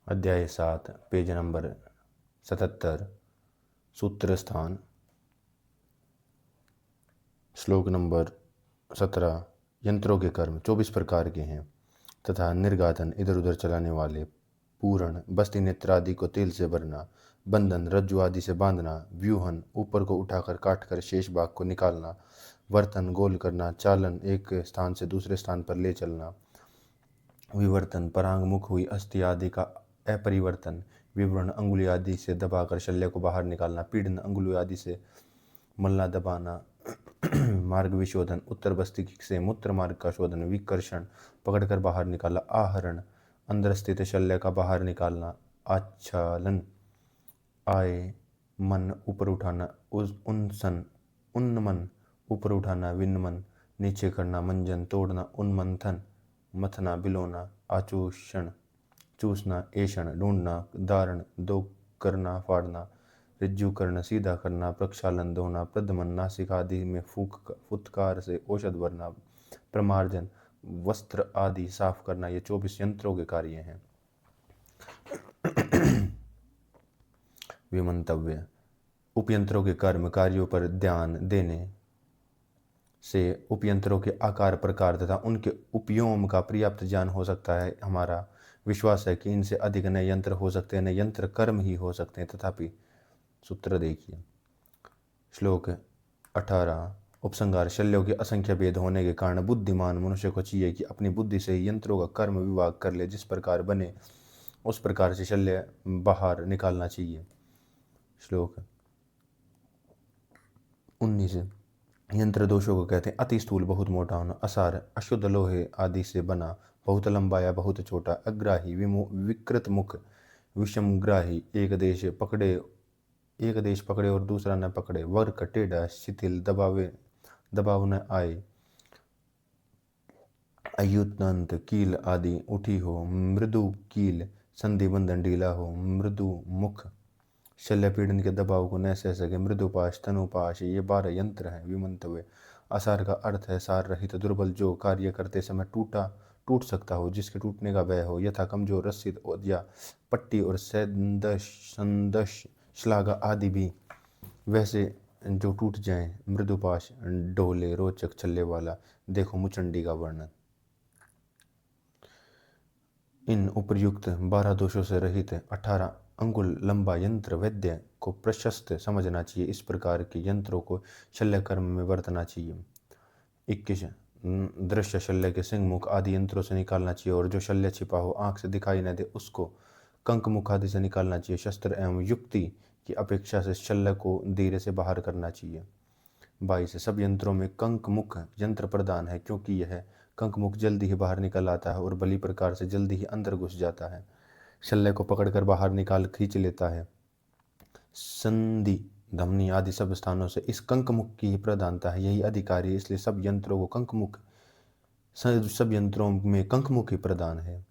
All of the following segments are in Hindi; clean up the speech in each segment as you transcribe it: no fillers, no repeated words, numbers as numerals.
अध्याय 7 पेज नंबर 77 सूत्र स्थान श्लोक नंबर 17। यंत्रों के कर्म 24 प्रकार के हैं तथा निर्गातन इधर उधर चलाने वाले, पूरण बस्ती नेत्र आदि को तेल से भरना, बंधन रज्जु आदि से बांधना, व्यूहन ऊपर को उठाकर काटकर शेष भाग को निकालना, वर्तन गोल करना, चालन एक स्थान से दूसरे स्थान पर ले चलना, विवर्तन परांग मुख हुई अस्थि आदि का अपरिवर्तन, विवरण अंगुली आदि से दबाकर शल्य को बाहर निकालना, पीड़न अंगुली आदि से मल्ला दबाना, मार्ग विशोधन उत्तर बस्ती से मूत्र मार्ग का शोधन, विकर्षण पकड़कर बाहर निकाला, आहरण अंदर स्थित शल्य का बाहर निकालना, आच्छालन आय मन ऊपर उठाना, उनसन उन्मन ऊपर उठाना, विनमन नीचे करना, मंजन तोड़ना, उन्मंथन मथना बिलोना, आचूषण चूसना, ऐषण ढूंढना, धारण दो करना फाड़ना, ऋज्जु करना सीधा करना, प्रक्षालन धोना, प्रदमन नासिका आदि में फुत्कार से औषध भरना, प्रमार्जन वस्त्र आदि साफ करना। ये 24 यंत्रों के कार्य हैं। विमंतव्य उपयंत्रों के कर्म कार्यों पर ध्यान देने से उपयंत्रों के आकार प्रकार तथा उनके उपयोग का पर्याप्त ज्ञान हो सकता है। हमारा विश्वास है कि इनसे अधिक नए यंत्र हो सकते हैं, नए यंत्र कर्म ही हो सकते हैं। तथापि सूत्र देखिए श्लोक 18 उपसंहार शल्यों के असंख्य भेद होने के कारण बुद्धिमान मनुष्य को चाहिए कि अपनी बुद्धि से ही यंत्रों का कर्म विभाग कर ले, जिस प्रकार बने उस प्रकार से शल्य बाहर निकालना चाहिए। श्लोक 19 यंत्र दोषों को कहते हैं अति स्थूल बहुत मोटा होना, असार अशुद्ध लोहे आदि से बना, बहुत लंबा या बहुत छोटा, अग्राही विकृत मुख, विषमग्राही एक देश पकड़े और दूसरा न पकड़े, वर्क टेढ़ा, शिथिल दबाव न आए, अयुतंत कील आदि उठी हो, मृदु कील संधि बंधन ढीला हो, मृदु मुख शल्य पीड़न के दबाव को न सह सके, मृदुपाश तनुपाश ये 12 यंत्र हैं। विमंतव्य असार का अर्थ है सार रहित दुर्बल, जो कार्य करते समय टूट सकता हो, जिसके टूटने का भय हो, यथा कमजोर रस्सी या पट्टी और संदश श्लाघा आदि भी वैसे जो टूट जाए, मृदुपाश डोले रोचक छल्ले वाला। देखो मुचंडी का वर्णन। इन उपर्युक्त 12 दोषों से रहित 18 अंगुल लंबा यंत्र वैद्य को प्रशस्त समझना चाहिए। इस प्रकार के यंत्रों को शल्य कर्म में बरतना चाहिए। 21 दृश्य शल्य के सिंह मुख आदि यंत्रों से निकालना चाहिए, और जो शल्य छिपा हो आंख से दिखाई न दे उसको कंक मुख आदि से निकालना चाहिए। शस्त्र एवं युक्ति की अपेक्षा से शल्य को धीरे से बाहर करना चाहिए। 22 सब यंत्रों में कंक मुख यंत्र प्रधान है, क्योंकि यह कंक मुख जल्दी ही बाहर निकल आता है और भली प्रकार से जल्दी ही अंदर घुस जाता है, शल्य को पकड़कर बाहर निकाल खींच लेता है। संधि धमनी आदि सब स्थानों से इस कंक मुख की प्रधानता है, यही अधिकारी है, इसलिए सब यंत्रों में कंक मुख ही प्रधान है।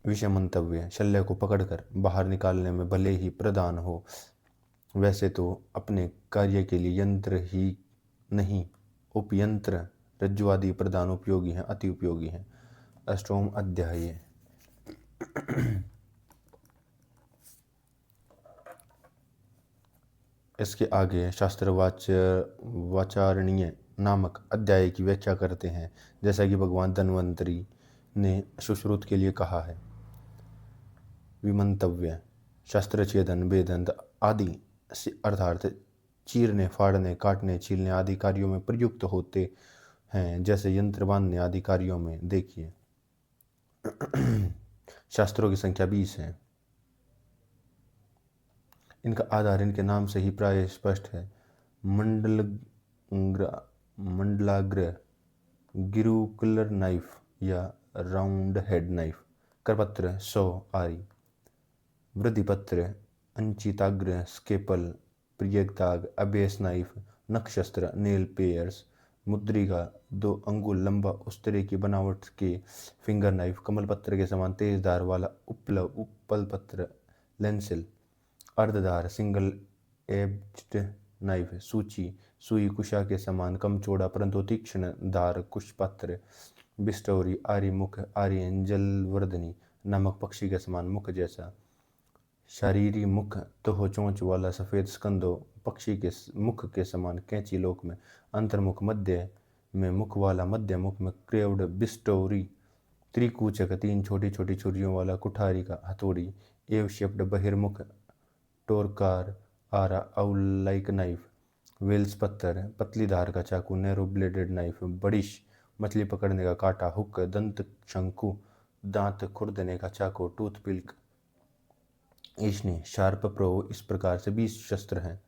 विषय मंतव्य शल्य को पकड़कर बाहर निकालने में भले ही प्रधान हो, वैसे तो अपने कार्य के लिए यंत्र ही नहीं उपयंत्र रज्जु आदि प्रधान उपयोगी हैं, अति उपयोगी हैं। अष्टम अध्याय इसके आगे शास्त्र वाचारणीय नामक अध्याय की व्याख्या करते हैं, जैसा कि भगवान धन्वंतरी ने सुश्रुत के लिए कहा है। विमंतव्य शास्त्र छेदन भेदन आदि अर्थात चीरने फाड़ने काटने छीलने आदि कार्यों में प्रयुक्त होते हैं, जैसे यंत्र बांधने आदि कार्यों में। देखिए शास्त्रों की संख्या 20 है। इनका आधार इनके नाम से ही प्राय स्पष्ट है। मंडलाग्र गिरुकुलर नाइफ या राउंड हेड नाइफ, करपत्र 100 आरी, वृद्धिपत्र अंचिताग्र स्केपल, प्रियताग अभेस नाइफ, नक्षस्त्र नेल पेयर्स, मुद्रिका 2 अंगुल लंबा उस तरह की बनावट के फिंगर नाइफ, कमलपत्र के समान तेज धार वाला उपल पत्र लेंसिल, अर्धधार सिंगल एज्ड नाइफ, सूची सुई कुशा के समान कम चौड़ा परंतु तीक्ष्ण धार कुशपत्र, बिस्टोरी आरी मुख आर्यन जलवर्धनी, नामक पक्षी के समान मुख जैसा। शारीरी मुख तो हो चोंच वाला सफ़ेद स्कंदों पक्षी के मुख के समान कैंची लोक में। अंतर्मुख मध्य में मुख वाला, मध्य मुख में क्रेव्ड बिस्टोरी। त्रिकूचक 3 छोटी छोटी छुरियों वाला कुठारी का हथौड़ी। एव शेप्ड बहिर्मुख टोरकार आरा आउल लाइक नाइफ। वेल्स पत्थर पतली धार का चाकू, नैरो ब्लेडेड नाइफ। बड़िश मछली पकड़ने का कांटा, हुक। दंत शंकु दांत खुरदने का चाकू, टूथ पिल्क। ईशनी शार्प प्रो, इस प्रकार से 20 शस्त्र हैं।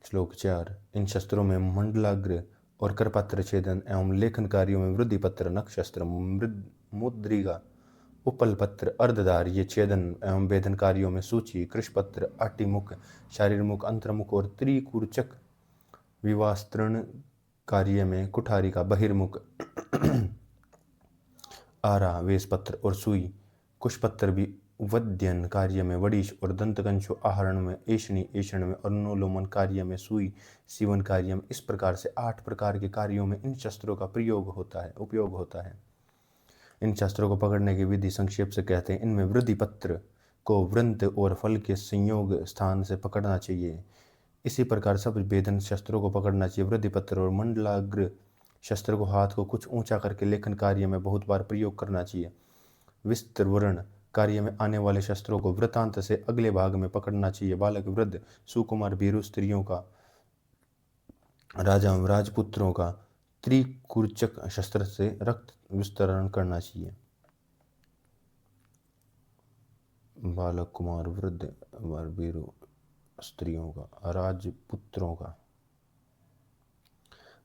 श्लोक 4। इन शस्त्रों में मंडलाग्र और करपत्र छेदन एवं लेखन कार्यों में वृद्धि पत्र, नक्षस्त्र, मुद्रिका, उपल पत्र, अर्धधार ये छेदन एवं भेदन कार्यों में सूची, कृषपत्र, अटिमुख, शारीरमुख, अंतर्मुख और त्रिकूर्चक। विवास्त्रण कार्य में कुठारी का बहिर्मुख, आरा, वेशपत्र और सुई। कुशपत्र भी वध्यन कार्य में वडिश और दंतकंशु, आहरण में ऐषणी, ऐषण में अनुलोमन कार्य में सुई, सीवन कार्य में। इस प्रकार से 8 प्रकार के कार्यों में इन शस्त्रों का उपयोग होता है। इन शस्त्रों को पकड़ने की विधि संक्षेप से कहते हैं। इनमें वृद्धि पत्र को वृंत और फल के संयोग स्थान से पकड़ना चाहिए। इसी प्रकार सब भेदन शस्त्रों को पकड़ना चाहिए। वृद्धि पत्र और मंडलाग्र शस्त्र को हाथ को कुछ ऊंचा करके लेखन कार्य में बहुत बार प्रयोग करना चाहिए। विस्तृवर्ण कार्य में आने वाले शस्त्रों को वृत्तांत से अगले भाग में पकड़ना चाहिए। बालक, वृद्ध, सुकुमार, भीरु, स्त्रियों का, राजाओं, राजपुत्रों का त्रिकूर्चक शस्त्र से रक्त विस्तरण करना चाहिए। बालक, कुमार, वृद्ध, भीरु, स्त्रियों का, राजपुत्रों का।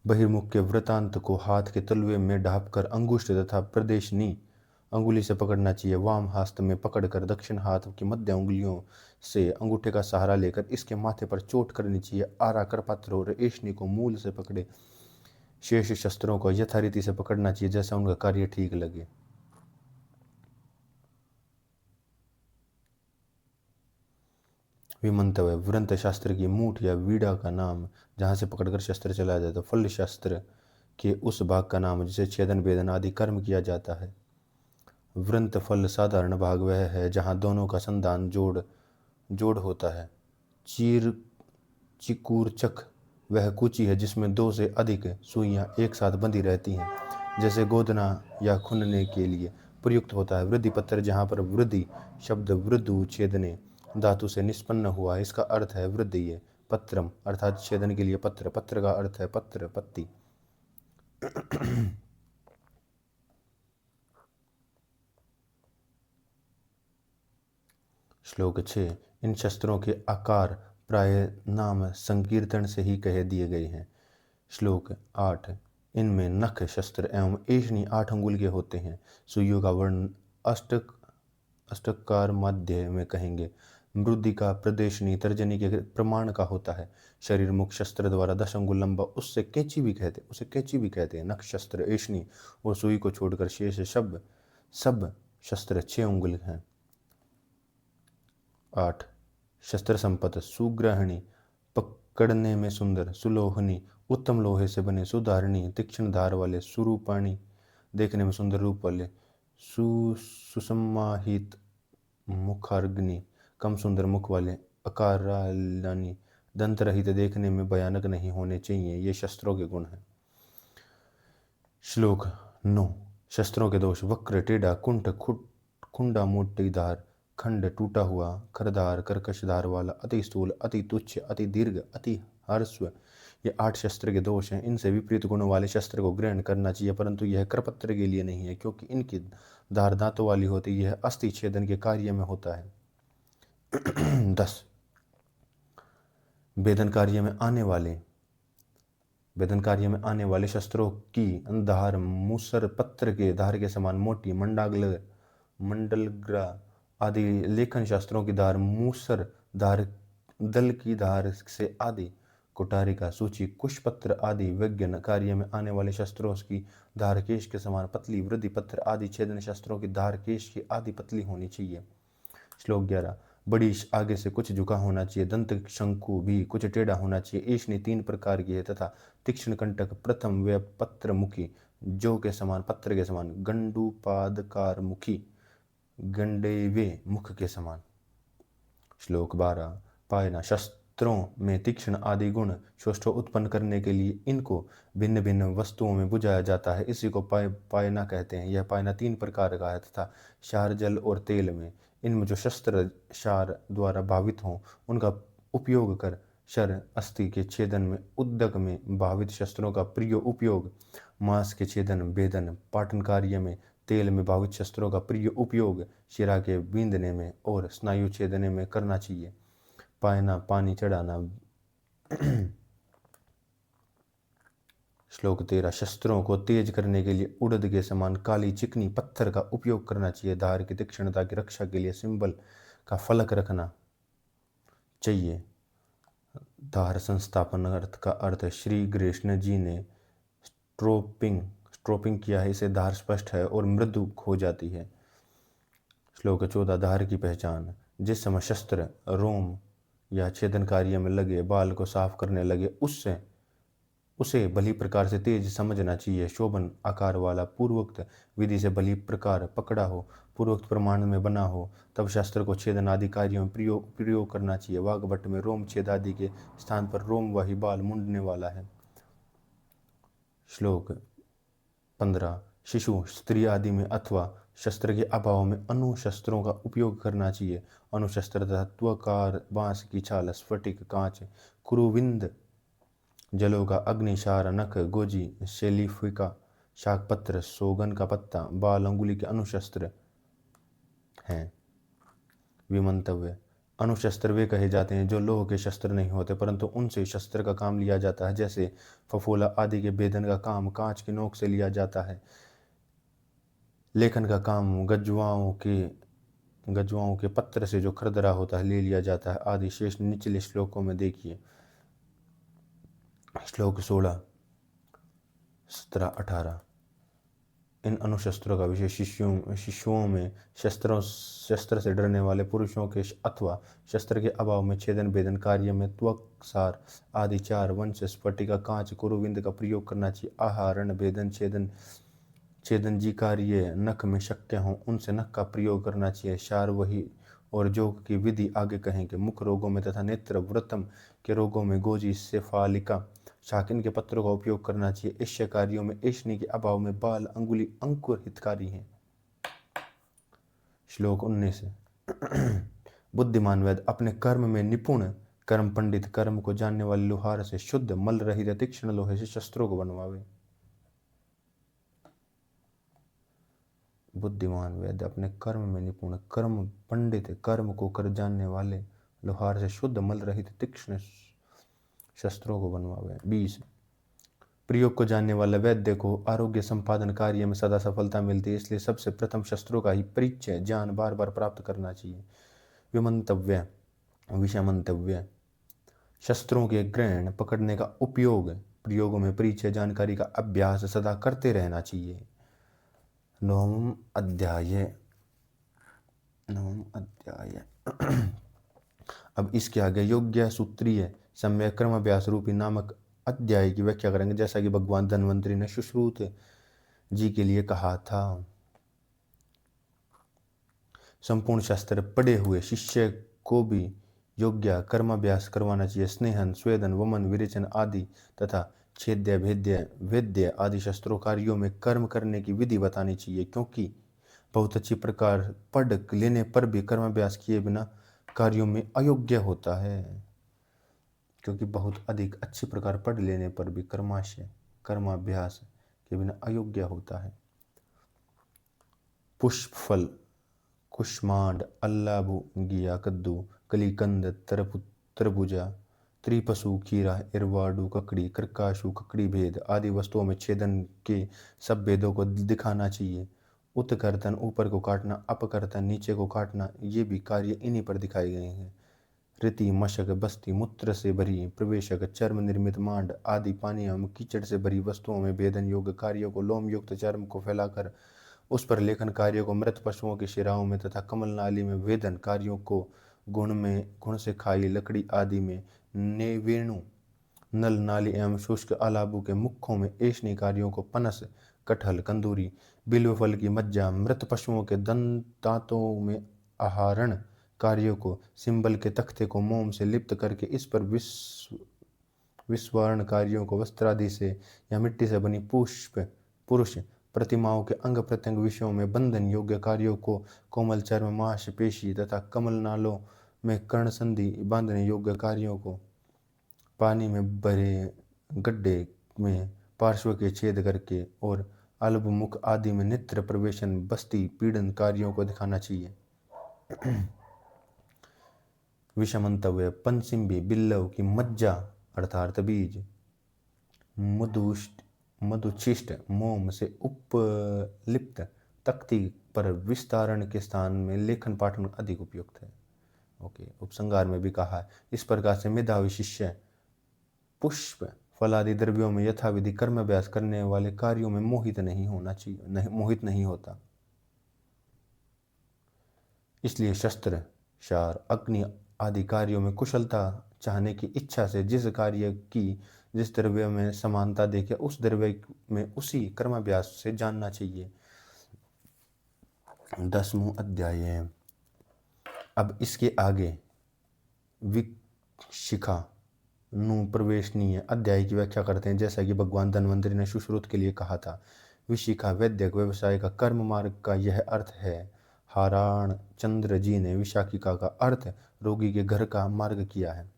बहिर्मुख के वृत्तांत को हाथ के तलवे में ढापकर अंगुष्ठ तथा प्रदेशनी अंगुली से पकड़ना चाहिए। वाम हस्त में पकड़कर दक्षिण हाथ की मध्य उंगलियों से अंगूठे का सहारा लेकर इसके माथे पर चोट करनी चाहिए। आरा, करपत्र और ऐषणी को मूल से पकड़े। शेष शस्त्रों को यथारीति से पकड़ना चाहिए जैसा उनका कार्य ठीक लगे। विमंतव्य वृंत शास्त्र की मूठ या वीड़ा का नाम, जहाँ से पकड़कर शस्त्र चलाया जाता है। फल शास्त्र के उस भाग का नाम जिसे छेदन भेदन आदि कर्म किया जाता है। वृंत फल साधारण भाग वह है जहाँ दोनों का संधान जोड़ होता है। चिकूर्चक वह कुची है जिसमें 2 से अधिक सुइयां एक साथ बंधी रहती हैं, जैसे गोदना या खुनने के लिए प्रयुक्त होता है। वृद्धि पत्र जहाँ पर वृद्धि शब्द वृद्धु छेदने धातु से निष्पन्न हुआ है, इसका अर्थ है वृद्धि। पत्रम अर्थात छेदन के लिए पत्र, पत्र का अर्थ है पत्र, पत्ती। श्लोक 6। इन शस्त्रों के आकार प्राय नाम संकीर्तन से ही कह दिए गए हैं। श्लोक 8। इनमें नख, शस्त्र एवं ऐषणी 8 अंगुल के होते हैं। सुइयों का वर्ण अष्टकार मध्य में कहेंगे। मृदिका प्रदेशनी तर्जनी के प्रमाण का होता है। शरीर मुख शस्त्र द्वारा 10 अंगुल लंबा, उसे कैंची भी कहते हैं। नख, शस्त्र, ऐषणी और सुई को छोड़कर शेष सब शस्त्र 6 अंगुल हैं। 8। शस्त्र संपत्ति सुग्रहणी पकड़ने में सुंदर, सुलोहनी उत्तम लोहे से बने, सुधारणी तीक्ष्ण धार वाले, सुरूपाणी देखने में सुंदर रूप वाले, सुसम्माहित मुखाग्नि कम सुंदर मुख वाले, अकारालानी दंत रहित देखने में भयानक नहीं होने चाहिए। ये शस्त्रों के गुण हैं। श्लोक 9। शस्त्रों के दोष। वक्र, टेढ़ा, कुंठ, खुंडा, मोटी धार, खंड, टूटा हुआ, खरधार, कर्कश धार वाला, अति स्थूल, अति तुच्छ, अति दीर्घ, अति ह्रस्व, ये 8 शस्त्र के दोष हैं। इनसे विपरीत गुणों वाले शस्त्र को ग्रहण करना चाहिए, परंतु यह करपत्र के लिए नहीं है, क्योंकि इनकी धार दांतों वाली होती है। यह अस्थि छेदन के कार्य में होता है। 10। भेदन कार्य में आने वाले शस्त्रों की धार मूसर पत्र के धार के समान मोटी, मंडलग्रा आदि लेखन शास्त्रों की धार मूसर धार दल की धार से आदि, कुटारिका, सूची, कुशपत्र आदि विज्ञान कार्य में आने वाले शस्त्रों की धार केश के समान पतली। वृद्धि पत्र आदि छेदन शस्त्रों की धार केश की आदि पतली होनी चाहिए। श्लोक 11। बड़ी आगे से कुछ झुका होना चाहिए। दंत शंकु भी कुछ टेढ़ा होना चाहिए। ऐषणी 3 प्रकार की है तथा तीक्ष्ण कंटक प्रथम व पत्र मुखी जो के समान, पत्र के समान, गंडूपादकार मुखी, गंडेवे मुख के समान। श्लोक 12। पायना, शस्त्रों में तीक्ष्ण आदि गुण शोष्ठों उत्पन्न करने के लिए इनको भिन्न भिन्न वस्तुओं में बुझाया जाता है, इसी को पायना कहते हैं। यह पायना 3 प्रकार का है तथा क्षार, जल और तेल में। इनमें जो शस्त्र क्षार द्वारा भावित हों उनका उपयोग कर शर अस्थि के छेदन में, उद्दक में भावित शस्त्रों का प्रिय उपयोग मांस के छेदन भेदन पाटन कार्य में, तेल में भावित शस्त्रों का प्रिय उपयोग शिरा के बींदने में और स्नायु छेदने में करना चाहिए। पायना, पानी चढ़ाना। श्लोक 13। शस्त्रों को तेज करने के लिए उड़द के समान काली चिकनी पत्थर का उपयोग करना चाहिए। धार की तीक्ष्णता की रक्षा के लिए सिंबल का फलक रखना चाहिए। धार संस्थापन अर्थ का अर्थ श्री कृष्ण जी ने स्ट्रोपिंग किया है, इसे धार स्पष्ट है और मृदु हो जाती है। श्लोक 14। धार की पहचान। जिस समय शस्त्र रोम या छेदन कार्य में लगे, बाल को साफ करने लगे, उसे भली प्रकार से तेज समझना चाहिए। शोभन आकार वाला पूर्वोक्त विधि से भली प्रकार पकड़ा हो, पूर्वोक्त प्रमाण में बना हो, तब शस्त्र को छेदन आदि कार्यों में प्रयोग करना चाहिए। वाग्भट में रोम छेद आदि के स्थान पर रोम वही बाल मुंडने वाला है। श्लोक 15। शिशु, स्त्री आदि में अथवा शस्त्र के अभाव में अनुशस्त्रों का उपयोग करना चाहिए। अनुशस्त्र तथा त्वकार, बांस की छाल, स्फटिक, कांच, कुरुविंद, जलों का अग्निशार, नख, गोजी, शेलीफिका, शाकपत्र, सोगन का पत्ता, बाल, अंगुली के अनुशस्त्र हैं। विमंतव्य। अनुशस्त्र वे कहे जाते हैं जो लोह के शस्त्र नहीं होते परंतु उनसे शस्त्र का काम लिया जाता है, जैसे फफोला आदि के भेदन का काम कांच की नोक से लिया जाता है। लेखन का काम गजवाओं के पत्र से जो खरदरा होता है ले लिया जाता है आदि शेष निचले श्लोकों में देखिए। श्लोक 16, 17, 18। इन अनुशस्त्रों का विशेष शिशुओं में शस्त्र से डरने वाले पुरुषों के अथवा शस्त्र के अभाव में छेदन भेदन कार्य में त्वक्सार आदि चार, वंश, स्फटिका, कांच, कुरुविंद का प्रयोग करना चाहिए। आहरण, भेदन, छेदन जी कार्य नख में शक्य हों उनसे नख का प्रयोग करना चाहिए। शार वही और जोग की विधि आगे कहेंगे। मुख रोगों में तथा नेत्र वृत्तम के रोगों में गोजी, सेफालिका, शाकिन के पत्रों का उपयोग करना चाहिए। ऐश्य कार्यों में ऐष्णी के अभाव में बाल, अंगुली, अंकुर हितकारी हैं। श्लोक 19। बुद्धिमान वैद्य अपने कर्म में निपुण, कर्म पंडित कर्म को जानने वाले लोहार से शुद्ध मल रहित तीक्ष्ण लोहे से शस्त्रों को बनवावे। बुद्धिमान वैद्य अपने कर्म में निपुण, कर्म पंडित कर्म को कर जानने वाले लोहार से शुद्ध मल रहित तीक्ष्ण शस्त्रों को बनवावे। 20। प्रयोग को जानने वाले वैद्य को आरोग्य संपादन कार्य में सदा सफलता मिलती है, इसलिए सबसे प्रथम शस्त्रों का ही परिचय ज्ञान बार बार प्राप्त करना चाहिए। विमंतव्य, विषमंतव्य। शस्त्रों के ग्रहण पकड़ने का उपयोग, प्रयोगों में परिचय जानकारी का अभ्यास सदा करते रहना चाहिए। नवम अध्याय। अब इसके आगे योग्य सूत्रीय सम्यक क्रम अभ्यास रूपी नामक अध्याय की व्याख्या करेंगे, जैसा कि भगवान धन्वंतरी ने सुश्रुत जी के लिए कहा था। संपूर्ण शास्त्र पढ़े हुए शिष्य को भी योग्य कर्माभ्यास करवाना चाहिए। स्नेहन, स्वेदन, वमन, विरेचन आदि तथा छेद्य, भेद्य, वेद्य आदि शस्त्रों कार्यों में कर्म करने की विधि बतानी चाहिए, क्योंकि बहुत अच्छी प्रकार पढ़ लेने पर भी कर्माभ्यास किए बिना कार्यों में अयोग्य होता है। क्योंकि बहुत अधिक अच्छी प्रकार पढ़ लेने पर भी कर्माभ्यास के बिना अयोग्य होता है। पुष्प फल, कुष्मांड, अल्लाभु, गिया, कद्दू, कलीकंद, तरबूजा, त्रिपसु, खीरा, इरवाडू, ककड़ी, करकाशु, ककड़ी भेद आदि वस्तुओं में छेदन के सब भेदों को दिखाना चाहिए। उत्कर्तन, ऊपर को काटना, अपकर्तन, नीचे को काटना, ये भी कार्य इन्हीं पर दिखाए गए हैं। रीति, मशक, बस्ती, मूत्र से भरी प्रवेशक, चर्म निर्मित मांड आदि पानियों में कीचड़ से भरी वस्तुओं में भेदन योग्य कार्यों को, लोम युक्त चर्म को फैलाकर उस पर लेखन कार्यों को, मृत पशुओं की शिराओं में तथा कमल नाली में वेदन कार्यों को, गुण से खाई लकड़ी आदि में, नेवेणु, नल नाली एवं शुष्क अलाबु के मुखों में ऐष्णी कार्यों को, पनस कटहल, कंदूरी, बिल्व फल की मज्जा, मृत पशुओं के दांतों में आहरण कार्यों को, सिंबल के तख्ते को मोम से लिप्त करके इस पर विस्वर्ण कार्यों को, वस्त्रादि से या मिट्टी से बनी पुष्प पुरुष प्रतिमाओं के अंग प्रत्यंग विषयों में बंधन योग्य कार्यों को, कोमल चर्म, मांस पेशी तथा कमल नालों में कर्ण संधि बांधने योग्य कार्यों को, पानी में भरे गड्ढे में पार्श्व के छेद करके और अल्ब मुख आदि में नेत्र प्रवेशन बस्ती पीड़न कार्यों को दिखाना चाहिए। विषमंतव्य पंचसिंबी बिल्लव की मज्जा अर्थात बीज, मधुचिष्ट मोम से उपलिप्त तख्ती पर विस्तारण के स्थान में लेखन पाठन अधिक उपयुक्त है। ओके, उपसंहार में भी कहा है इस प्रकार से मेधावी शिष्य पुष्प फलादि द्रव्यों में यथाविधि कर्म अभ्यास करने वाले कार्यों में मोहित नहीं होना चाहिए, मोहित नहीं होता। इसलिए शस्त्र, शार, अग्नि आदि कार्यों में कुशलता चाहने की इच्छा से जिस कार्य की जिस द्रव्य में समानता देखे उस द्रव्य में उसी कर्माभ्यास से जानना चाहिए। 10वां अध्याय। अब इसके आगे विशिखा प्रवेशनीय अध्याय की व्याख्या करते हैं। जैसा कि भगवान धन्वंतरि ने सुश्रुत के लिए कहा था, विशिखा वैद्यक व्यवसाय का कर्म मार्ग का यह अर्थ है। हाराण चंद्र जी ने विशाखिका का अर्थ रोगी के घर का मार्ग किया है।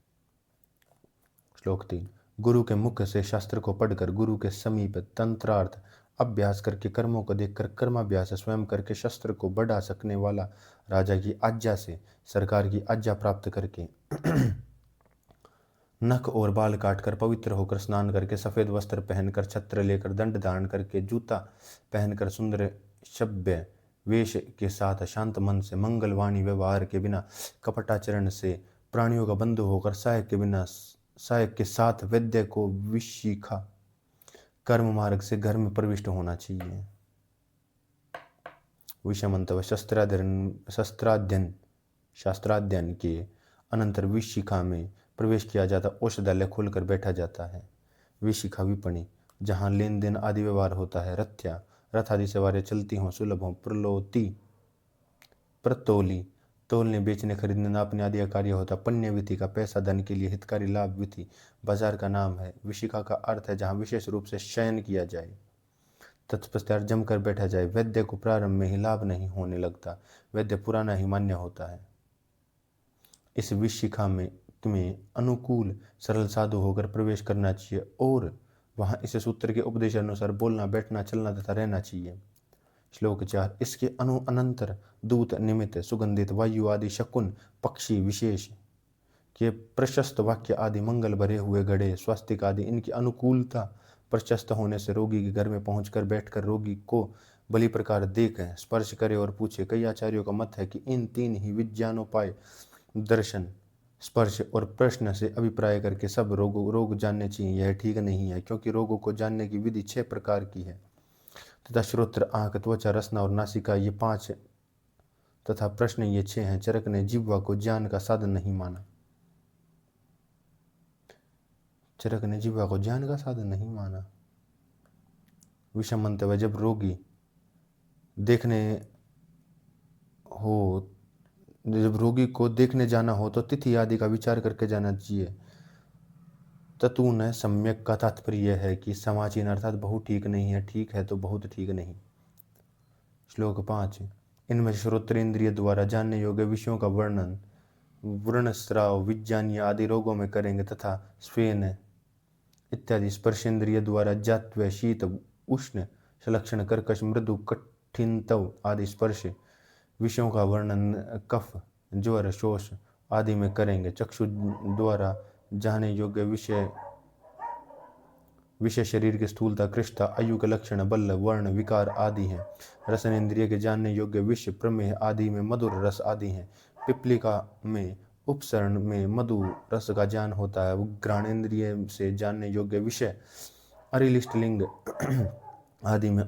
श्लोक 3। गुरु के मुख से शास्त्र को पढ़कर गुरु के समीप तंत्रार्थ अभ्यास करके कर्मों को देखकर कर्माभ्यास स्वयं करके शस्त्र को बढ़ा सकने वाला, राजा की आज्ञा से सरकार की आज्ञा प्राप्त करके नख और बाल काटकर पवित्र होकर स्नान करके सफेद वस्त्र पहनकर छत्र लेकर दंड धारण करके जूता पहनकर सुंदर शब्य वेश के साथ शांत मन से मंगलवाणी व्यवहार के बिना कपटाचरण से प्राणियों का बंधु होकर सहायक के साथ वैद्य को विशिखा कर्म मार्ग से घर में प्रविष्ट होना चाहिए। विषमंतव्य शास्त्राध्ययन के अनंतर विशिखा में प्रवेश किया जाता, औषधालय खोलकर बैठा जाता है। विशिखा विपणि, जहाँ लेन देन आदि व्यवहार होता है। रथ्या, रथ आदि सवारियाँ चलती हों, सुलभ हों। प्रलोती, प्रतोली, तोलने बेचने खरीदने नापने आदि का कार्य होता। पुण्यविधि का पैसा धन के लिए हितकारी लाभ विधि बाजार का नाम है। विशिखा का अर्थ है जहाँ विशेष रूप से शयन किया जाए, तत्पश्चात जमकर बैठा जाए। वैद्य को प्रारंभ में ही लाभ नहीं होने लगता, वैद्य पुराना ही मान्य होता है। इस विशिखा में अनुकूल सरल साधु होकर प्रवेश करना चाहिए और वहाँ इस सूत्र के उपदेश अनुसार बोलना, बैठना, चलना तथा रहना चाहिए। श्लोक 4। इसके अनंतर दूत निमित्त सुगंधित वायु आदि शकुन पक्षी विशेष के प्रशस्त वाक्य आदि मंगल भरे हुए घड़े स्वास्तिक आदि इनकी अनुकूलता प्रशस्त होने से रोगी के घर में पहुंचकर बैठकर रोगी को भली प्रकार देखें, स्पर्श करे और पूछे। कई आचार्यों का मत है कि इन 3 ही विज्ञानोपाय दर्शन, स्पर्श और प्रश्न से अभिप्राय करके सब रोग जानने चाहिए। यह ठीक नहीं है, क्योंकि रोगों को जानने की विधि 6 प्रकार की है तथा श्रोत्र, आंख, त्वचा, रसना और नासिका ये 5 तथा प्रश्न ये 6 हैं। चरक ने जिह्वा को ज्ञान का साधन नहीं माना। चरक ने जिह्वा को ज्ञान का साधन नहीं माना। विषमंतव्य, जब रोगी जब रोगी को देखने जाना हो तो तिथि आदि का विचार करके जाना चाहिए। ततून सम्यक का तात्पर्य है कि समाचीन अर्थात बहुत ठीक नहीं है, ठीक है तो बहुत ठीक नहीं। श्लोक 5। इनमें श्रोत्रेंद्रिय द्वारा जानने योग्य विषयों का वर्णन वर्णस्राव, विज्ञानीय आदि रोगों में करेंगे तथा स्वेन इत्यादि स्पर्शेंद्रिय द्वारा जात्व, शीत, उष्ण, सलक्षण, कर्कश, मृदु, कठिनतव आदि स्पर्श विषयों का वर्णन कफ, ज्वर, शोष आदि में करेंगे। चक्षु द्वारा जानने योग्य विषय शरीर की स्थूलता, कृष्णता, आयु के लक्षण, बल, वर्ण, विकार आदि हैं। रसन इंद्रिय के जानने योग्य विषय प्रमेह आदि में मधुर रस आदि हैं। पिपलिका में उपसरण में मधु रस का ज्ञान होता है। घ्राणेन्द्रिय से जानने योग्य विषय अरिलिष्ट लिंग आदि में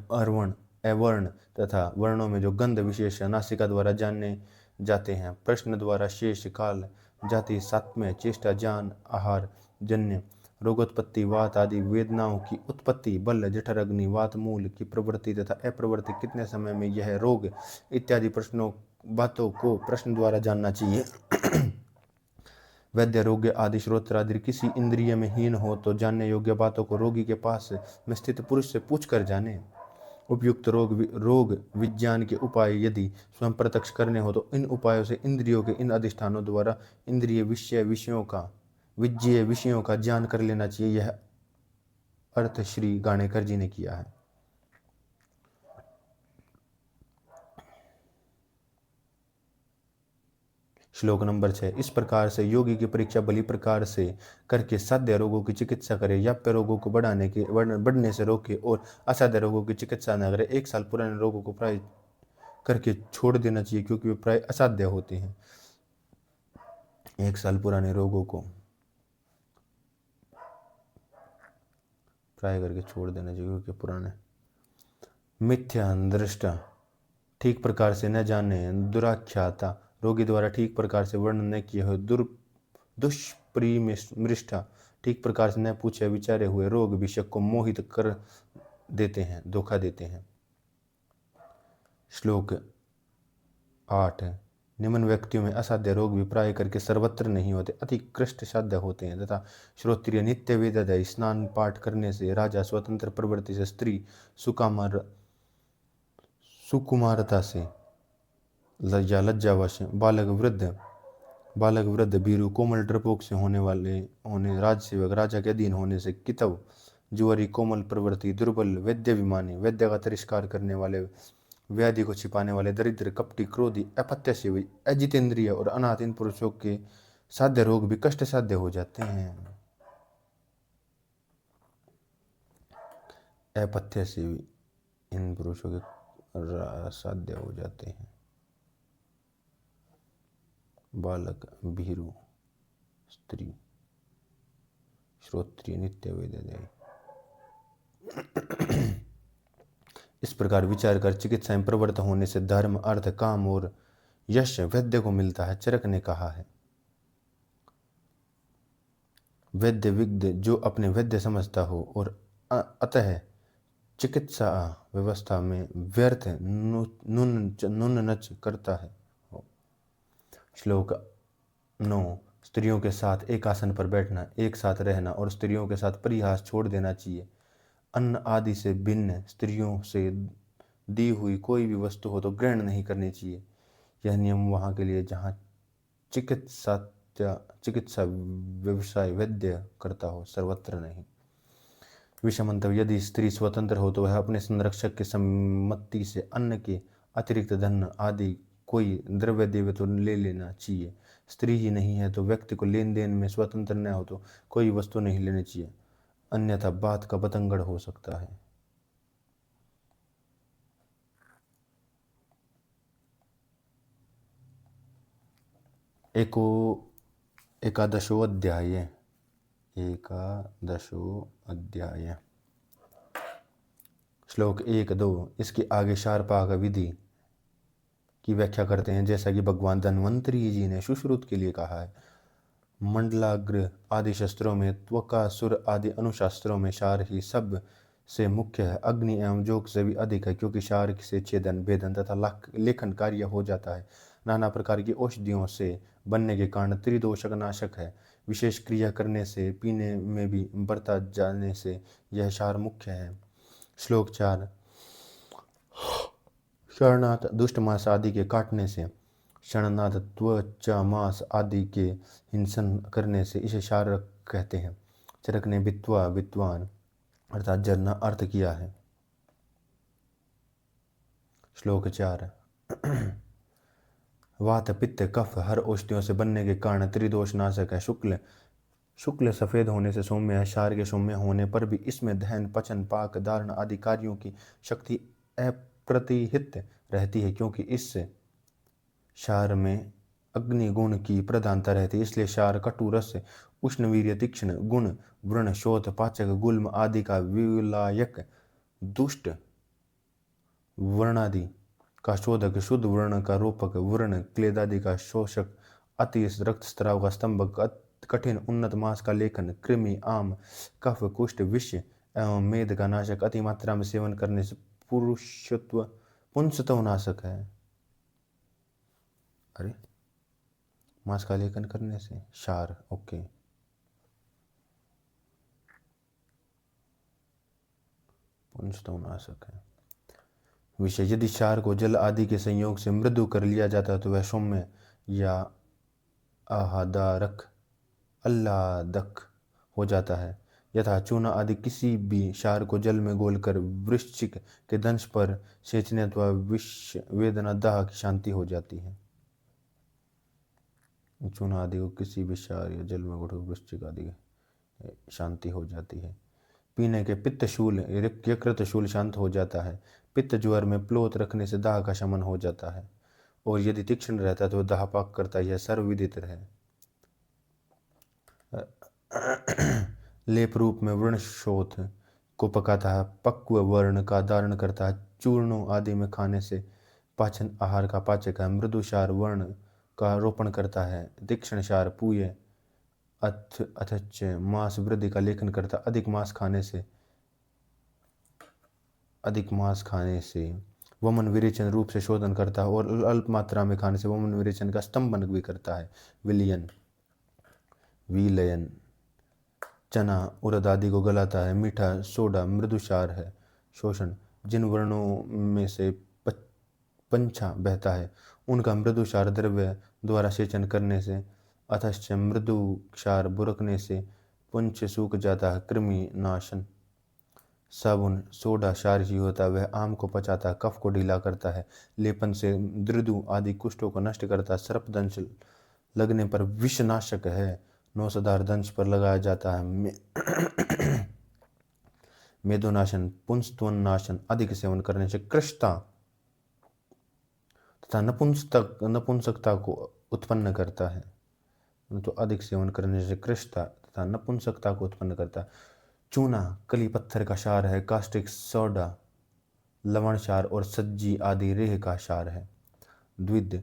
अवर्ण तथा वर्णों में जो गंध विशेष नासिका द्वारा जाने जाते हैं। प्रश्न द्वारा शेष, काल, जाति, सात्म्य, चेष्टा, ज्ञान, आहार जन्य रोगोत्पत्ति, वात आदि वेदनाओं की उत्पत्ति, बल, जठर, अग्नि, वात मूल की प्रवृत्ति तथा अप्रवृत्ति, कितने समय में यह रोग इत्यादि बातों को प्रश्न द्वारा जानना चाहिए। वैद्य रोग आदि श्रोत्र आदि किसी इंद्रिय में हीन हो तो जानने योग्य बातों को रोगी के पास में स्थित पुरुष से पूछ कर जाने। उपयुक्त रोग विज्ञान के उपाय यदि स्वयं प्रत्यक्ष करने हो तो इन उपायों से इंद्रियों के इन अधिष्ठानों द्वारा इंद्रिय विषयों का ज्ञान कर लेना चाहिए। यह अर्थ श्री गाणेकर जी ने किया है। श्लोक नंबर 6। इस प्रकार से योगी की परीक्षा भली प्रकार से करके साध्य रोगों की चिकित्सा करे, याप्य रोगों को बढ़ने से रोके और असाध्य रोगों की चिकित्सा न करे। 1 साल पुराने रोगों को प्राय करके छोड़ देना चाहिए क्योंकि वे प्राय असाध्य होते हैं। 1 साल पुराने रोगों को प्राय करके छोड़ देना चाहिए क्योंकि पुराने। मिथ्या दृष्टा, ठीक प्रकार से न जाने, दुराख्याता, रोगी द्वारा ठीक प्रकार से वर्णन न किए हुए, दुष्परिमृष्टा, ठीक प्रकार से न पूछे विचारे हुए रोग विषय को मोहित कर देते हैं, धोखा देते हैं। श्लोक 8। निम्न व्यक्तियों में असाध्य रोग भी प्राय करके सर्वत्र नहीं होते, अति कृष्ट साध्य होते हैं तथा श्रोत्रिय नित्य वेदाध्यायी स्नान पाठ करने से राजा स्वतंत्र प्रवृत्ति से, स्त्री सुकुमारता से, लज्जावश, बालक वृद्ध भीरु कोमल डरपोक से होने राजसेवक राजा के अधीन होने से, कितव जुआरी कोमल प्रवृत्ति, दुर्बल, वैद्याभिमानी, वैद्य का तिरस्कार करने वाले, व्याधि को छिपाने वाले, दरिद्र, कपटी, क्रोधी, अपत्यसेवी, अजितेंद्रिय और अनाथ, इन पुरुषों के साध्य रोग भी कष्ट साध्य हो जाते हैं। अपत्यसेवी इन पुरुषों के साध्य हो जाते हैं। बालक, भीरु, स्त्री, श्रोत्रिय, नित्य वेदाध्यायी। इस प्रकार विचार कर चिकित्साएं प्रवृत्त होने से धर्म, अर्थ, काम और यश वैद्य को मिलता है। चरक ने कहा है, वैद्य विद्य जो अपने वैद्य समझता हो और अतः चिकित्सा व्यवस्था में व्यर्थ नुनच करता है। श्लोक 9। स्त्रियों के साथ एक आसन पर बैठना, एक साथ रहना और स्त्रियों के साथ परिहास छोड़ देना चाहिए। अन्न आदि से भिन्न स्त्रियों से दी हुई कोई भी वस्तु हो तो ग्रहण नहीं करनी चाहिए। यह नियम वहाँ के लिए जहाँ चिकित्सा व्यवसाय वैद्य करता हो, सर्वत्र नहीं। विषमंतव्य, यदि स्त्री स्वतंत्र हो तो वह अपने संरक्षक की सम्मति से अन्न के अतिरिक्त धन आदि कोई द्रव्य देवे तो ले लेना चाहिए। स्त्री ही नहीं है तो व्यक्ति को लेन देन में स्वतंत्र न हो तो कोई वस्तु नहीं लेनी चाहिए, अन्यथा बात का बतंगड़ हो सकता है। एकादशो अध्याय। श्लोक 1-2। इसके आगे शार्पाक विधि की व्याख्या करते हैं, जैसा कि भगवान धन्वंतरी जी ने सुश्रुत के लिए कहा है। मंडलाग्र आदि शस्त्रों में त्वकासुर आदि अनुशास्त्रों में शार ही सब से मुख्य है। अग्नि एवं जोग से भी अधिक है, क्योंकि शार से छेदन, भेदन तथा लेखन कार्य हो जाता है। नाना प्रकार की औषधियों से बनने के कारण त्रिदोषक नाशक है। विशेष क्रिया करने से, पीने में भी बरता जाने से यह शार मुख्य है। श्लोक 4। शरणात दुष्ट मांस आदि के काटने से, शरणात त्वचा मांस आदि के हिंसन करने से इसे शारक कहते हैं। चरक ने विद्वान अर्थात जरना अर्थ किया है। श्लोक 4। वात, पित्त, कफ हर औषधियों से बनने के कारण त्रिदोष नाशक है। शुक्ल सफेद होने से सौम्य है। क्षार के सौम्य होने पर भी इसमें दहन, पचन, पाक, धारण आदि कार्यों की शक्ति अप्रतिहित रहती है, क्योंकि इस क्षार में अग्नि गुण की प्रधानता रहती है। इसलिए क्षार कटु रस, उष्ण, वीर्य, तीक्ष्ण गुण, व्रण, शोथ, पाचक, गुल्म आदि का विलायक, दुष्ट वर्णादि का शोधक, शुद्ध वर्ण का रोपक, वर्ण क्लेदादि का शोषक, अति रक्तस्राव का स्तंभक, कठिन उन्नत मांस का लेखन, कृमि, आम, कफ, कुष्ठ, विष एवं मेद का नाशक, अति मात्रा में सेवन करने से पुंसत्व नाशक है। अरे मांस का लेखन करने से क्षार, ओके, पुंसत्व नाशक है। विषय, यदि क्षार को जल आदि के संयोग से मृदु कर लिया जाता है तो वह सौम्य या आह्लादक हो जाता है। यथा चूना आदि किसी भी क्षार को जल में घोलकर वृश्चिक के दंश पर सेंचने अथवा विष वेदना दाह की शांति हो जाती है। चूना आदि को किसी भी क्षार या जल में घोलकर वृश्चिक आदि शांति हो जाती है। पीने के पित्त शूल यकृत शूल शांत हो जाता है। पित्त ज्वर में प्लोत रखने से दाह का शमन हो जाता है और यदि तीक्ष्ण रहता है तो दाह पाक करता है, यह सर्वविदित है। लेप रूप में वृषशोथ को पकाता है, पक्व वर्ण का धारण करता है, चूर्णों आदि में खाने से पाचन आहार का पाचक है। मृदु क्षार वर्ण का रोपण करता है, तीक्ष्ण क्षार पूय अथच मांस वृद्धि का लेखन करता, अधिक मांस खाने से वमन विरेचन रूप से शोधन करता है और अल्प मात्रा में खाने से वमन विरेचन का स्तंभन भी करता है। विलयन, चना उड़द आदि को गलाता है। मीठा सोडा मृदु क्षार है। शोषण, जिन वर्णों में से पंछा बहता है उनका मृदु क्षार द्रव्य द्वारा सेचन करने से अथच मृदु क्षार बुरकने से पुंछ सूख जाता है। कृमि नाशन, साबुन सोडा क्षार ही होता है, वह आम को पचाता है, कफ को ढीला करता है, लेपन से दृदु आदि कुष्ठों को नष्ट करता है। सर्पदंश लगने पर विषनाशक है, नौसदार दंश पर लगाया जाता है। मेदोनाशन, पुंसत्वन नाशन, अधिक सेवन करने से कृष्टता तथा नपुंसकता को उत्पन्न करता है। तो अधिक सेवन करने से कृष्टता तथा नपुंसकता को उत्पन्न करता है। चूना कली पत्थर का क्षार है, कास्टिक सोडा लवण क्षार और सज्जी आदि रेह का क्षार है। द्विध,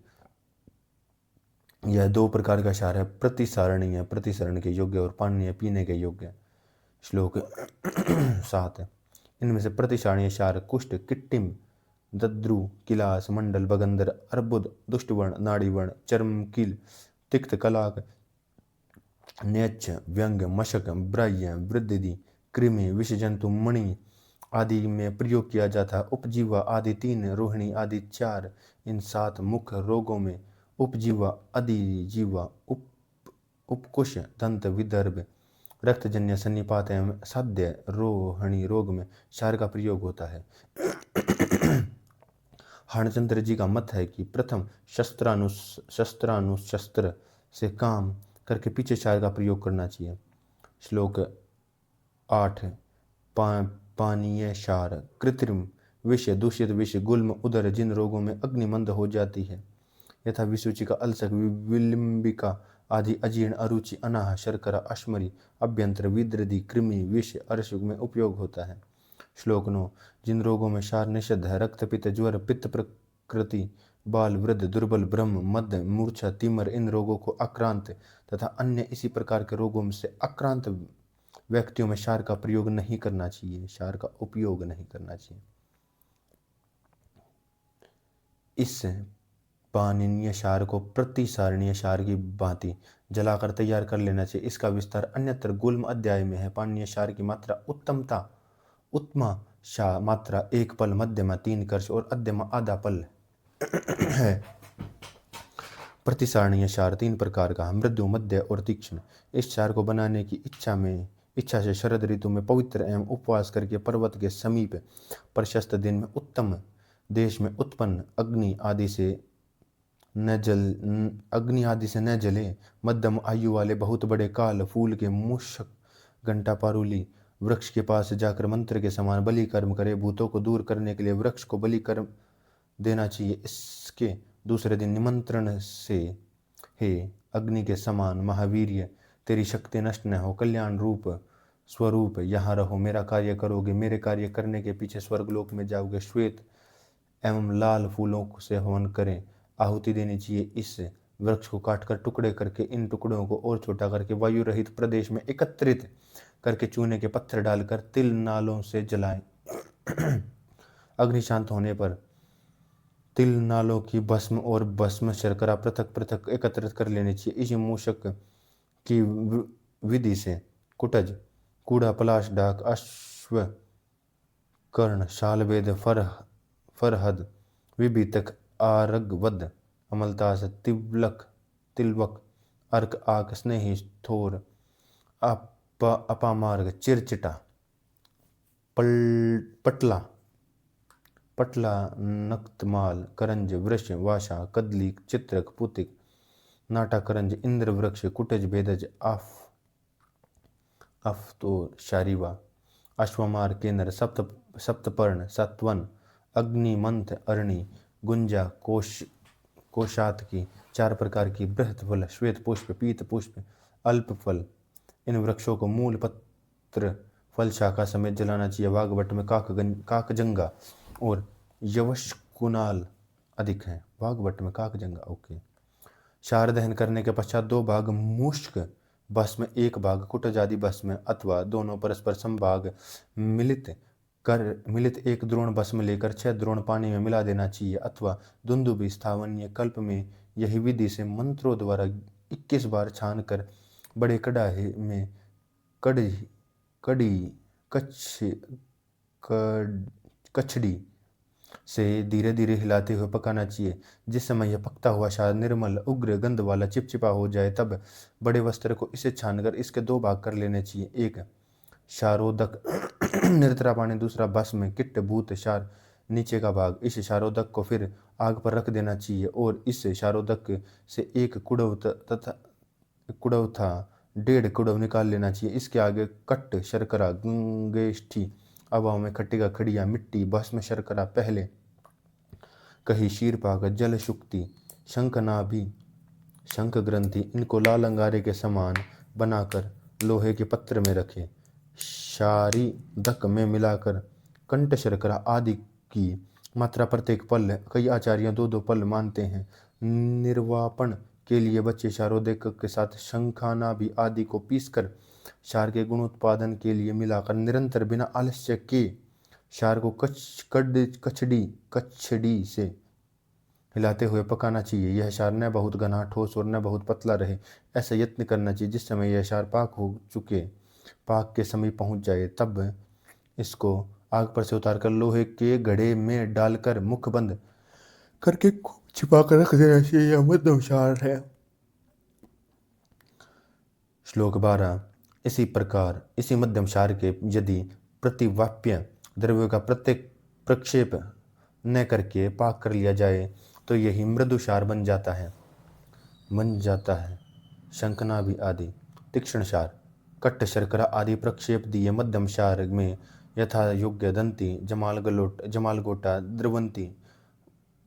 यह दो प्रकार का क्षार है, प्रतिसारणीय प्रतिसरण के योग्य और पानीय पीने के योग्य। श्लोक 7, इनमें से प्रतिसारणीय क्षार कुष्ठ, किट्टिम, दद्रु, किलास, मंडल, बगंदर, अर्बुद, दुष्टवर्ण, नाड़ीवर्ण, चर्मकील, तिक्त, कलाक, नेच्छ, व्यंग, मशक, ब्राह्य, वृद्धि, कृमि, विषजंतु, मणि आदि में प्रयोग किया जाता है। उपजीवा आदि 3, रोहिणी आदि 4, इन 7 मुख्य रोगों में उपजीवा, अधिजीवा, उपकुश, दंत विदर्भ, रक्तजन्य सन्निपात एवं साध्य रोहिणी रोग में क्षार का प्रयोग होता है। हरणचंद्र जी का मत है कि प्रथम शस्त्रानुशस्त्र से काम करके पीछे क्षार का प्रयोग करना चाहिए। श्लोक 8, पानीय क्षार, कृत्रिम विष, दूषित विष, गुल्म, उदर, जिन रोगों में अग्निमंद हो जाती है यथा विसूचिका, अल्सक, विलंबिका आदि, अजीर्ण, अरुचि, अनाह, शर्करा, अश्मरी, अभ्यंतर, विदृधि, कृमि, विष, अर्शुक में उपयोग होता है। श्लोक 9, जिन रोगों में क्षार निषिद्ध है, रक्त, पित्त, ज्वर, पित्त प्रकृति, बाल, वृद्ध, दुर्बल, ब्रह्म, मद, मूर्छा, तिमर, इन रोगों को आक्रांत तथा अन्य इसी प्रकार के रोगों में से आक्रांत व्यक्तियों में क्षार का प्रयोग नहीं करना चाहिए, क्षार का उपयोग नहीं करना चाहिए। इस पानीय क्षार को प्रतिसारणीय क्षार की भांति जलाकर तैयार कर लेना चाहिए। इसका विस्तार अन्यत्र गुल्म अध्याय में है। पानीय क्षार की मात्रा उत्तमा मात्रा 1 पल, मध्यमा 3 कर्ष और अध्यमा आधा पल है। प्रतिसारणीय क्षार 3 प्रकार का है, मृदु, मध्य और तीक्ष्ण। इस क्षार को बनाने की इच्छा से शरद ऋतु में पवित्र एवं उपवास करके पर्वत के समीप प्रशस्त दिन में उत्तम देश में उत्पन्न अग्नि आदि से न जले, मध्यम आयु वाले बहुत बड़े काल फूल के मूषक, घंटा पारुली वृक्ष के पास जाकर मंत्र के समान बलि कर्म करे। भूतों को दूर करने के लिए वृक्ष को बलि कर्म देना चाहिए। इसके दूसरे दिन निमंत्रण से, हे अग्नि के समान महावीर्य, तेरी शक्ति नष्ट न हो, कल्याण रूप स्वरूप यहाँ रहो, मेरा कार्य करोगे, मेरे कार्य करने के पीछे स्वर्गलोक में जाओगे। श्वेत एवं लाल फूलों से हवन करें, आहुति देनी चाहिए। इस वृक्ष को काटकर टुकड़े करके इन टुकड़ों को और छोटा करके वायु रहित प्रदेश में एकत्रित करके चूने के पत्थर डालकर तिल नालों से जलाएं। अग्नि शांत होने पर तिल नालों की भस्म और भस्म शर्करा पृथक पृथक एकत्रित कर लेनी चाहिए। इसी मूषक की विधि से कुटज, कूड़ा, पलाश, डाक, अश्व, कर्ण, शालवेद, फरहद, विभीतक, आरगवद, अमलतास, तिलवक, अर्क, आक, स्नेही, थोर, अपामार्ग, चिरचिटा, पटला, नक्तमाल, करंज, वृक्ष, वाशा, कदली, चित्रक, पुतिक, नाटा, करंज, इंद्र वृक्ष, कुटज, भेदज, अफ्तोर, शारीवा, अश्वमार, केंद्र, सप्तपर्ण, सत्वन, अग्नि, मंथ, अरणी, गुंजा, कोशातकी, 4 प्रकार की, बृहत फल, श्वेत पुष्प, पीत पुष्प, अल्प फल। इन वृक्षों को मूल, पत्र, फल, शाखा समेत जलाना चाहिए। वाघवट में काकजंगा और यवशकुनाल अधिक हैं। वाघवट में काकजंगा। ओके। क्षार दहन करने के पश्चात 2 भाग मूषक भस्म, 1 भाग कुटज आदि भस्म अथवा दोनों परस्पर समभाग मिलित 1 द्रोण भस्म लेकर 6 द्रोण पानी में मिला देना चाहिए अथवा दुंदुभि, स्थावनीय कल्प में यही विधि से मंत्रों द्वारा 21 बार छान कर बड़े कड़ाहे में कछड़ी से धीरे धीरे हिलाते हुए पकाना चाहिए। जिस समय यह पकता हुआ क्षार निर्मल, उग्र गंध वाला, चिपचिपा हो जाए तब बड़े वस्त्र को इसे छानकर इसके 2 भाग कर लेने चाहिए। 1 क्षारोदक निर्तरा पानी, दूसरा भस्म, किट्ट, भूत, क्षार नीचे का भाग। इस क्षारोदक को फिर आग पर रख देना चाहिए और इस क्षारोदक से 1 कुड़व तथा 1.5 कुड़व निकाल लेना चाहिए। इसके आगे कट्ट, शर्करा, गंगेष्ठी, अभाव में खट्टिका, खड़िया, मिट्टी, भस्म, शर्करा, पहले कही, शीरपाक, जल शुक्ति, शंखनाभि, शंख ग्रंथि, इनको लाल अंगारे के समान बनाकर लोहे के पत्र में रखें। शारीदक में मिलाकर कंठ, शर्करा आदि की मात्रा प्रत्येक पल, कई आचार्य 2-2 पल मानते हैं। निर्वापन के लिए बच्चे क्षारोदक के साथ शंखानाभि आदि को पीसकर क्षार के गुण उत्पादन के लिए मिलाकर निरंतर बिना आलस्य के क्षार को कछड़ी से हिलाते हुए पकाना चाहिए। यह क्षार न बहुत घना, ठोस और न बहुत पतला रहे, ऐसा यत्न करना चाहिए। जिस समय यह क्षार पाक के समीप पहुंच जाए तब इसको आग पर से उतारकर लोहे के घड़े में डालकर मुख बंद करके छिपा कर रख देना चाहिए। यह मध्यम क्षार है। श्लोक 12। इसी प्रकार इसी मध्यम क्षार के यदि प्रतिवाप्य द्रव्यों का प्रत्येक प्रक्षेप न करके पाक कर लिया जाए तो यही मृदु क्षार बन जाता है। शंखनाभि आदि तीक्ष्ण क्षार, कट्ट, शर्करा आदि प्रक्षेप दिए मध्यम क्षार में यथा योग्य दंती, जमालगोटा, द्रवंती,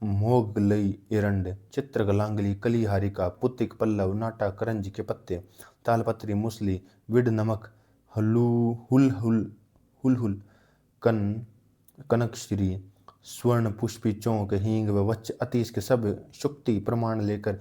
मोगलई, एरंड, चित्रगलांगली, कलीहारिका, पुतिक, पल्लव, नाटा, करंज के पत्ते, तालपत्री, मुसली, विड, नमक, हुलहुल, कनकश्री, स्वर्ण पुष्पी, चौंक, हींग व वच्च, अतीश के सब शुक्ति प्रमाण लेकर